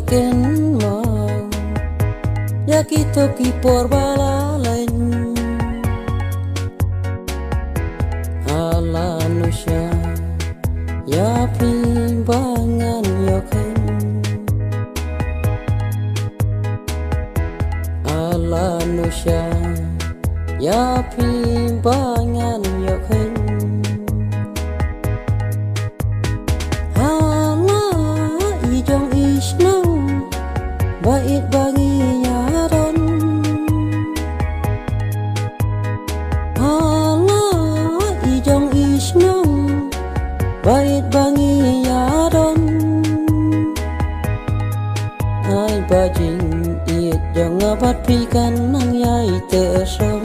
ken mau ya kita kipor balalain ala nusya ya pimbangan yoken ala nusya ya pimbangan yoken ijong isnang bait bangi yaran hala ijong isnang bait bangi yaran ai bajing iet jong abat pikan nang yai tersam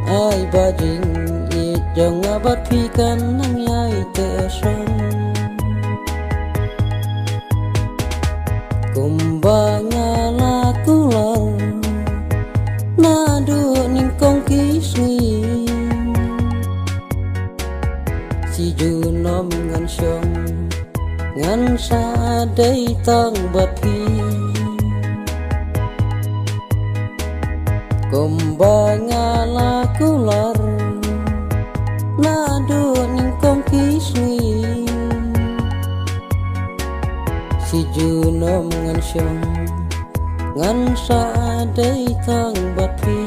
ai bajing iet jong abat pikan nang yai tersam kumbanya lakular nadu ningkong kisni si junom ngan syong ngan sadai tang bathi kumbanya lakular nadu ningkong kisni si junom ngan syong ngan sadai tang bathi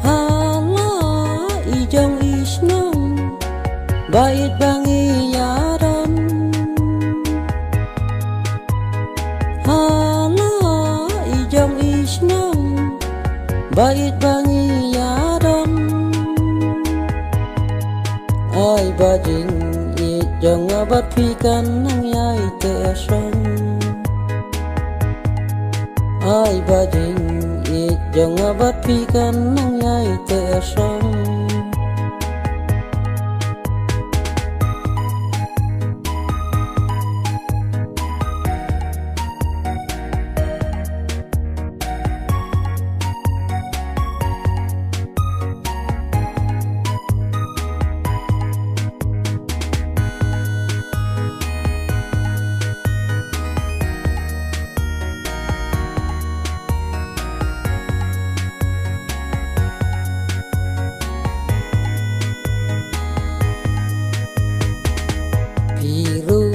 hala ijong isnang bait bangi yaran hala ijong isnang bait bangi yaran ai bajing jong abat pikan nang yai tersam ai bajing jong abat pikan nang yai tersam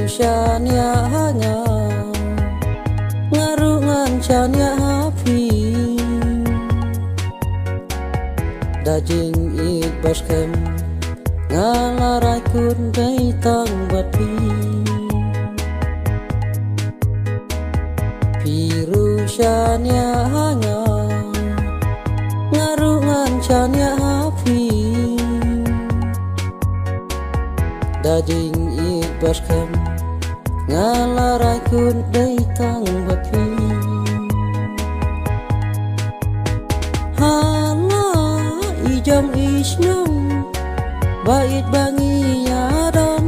Shania hanya ngarungan shania hafi dajing ibaskem ngalarai kun dai tang bathi piru shania hanya ngarungan shania hafi dajing ibaskem ngalarai kun dai tang bathi hala ijong isnang bait bangi yaran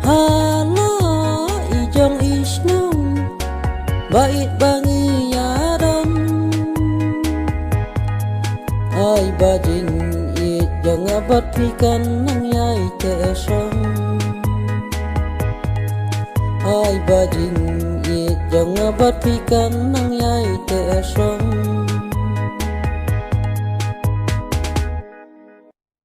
hala ijong isnang bait bangi yaran ai bajing jong abat pikan nang yai tersam ai bajing jong abat pikan nang yai tersam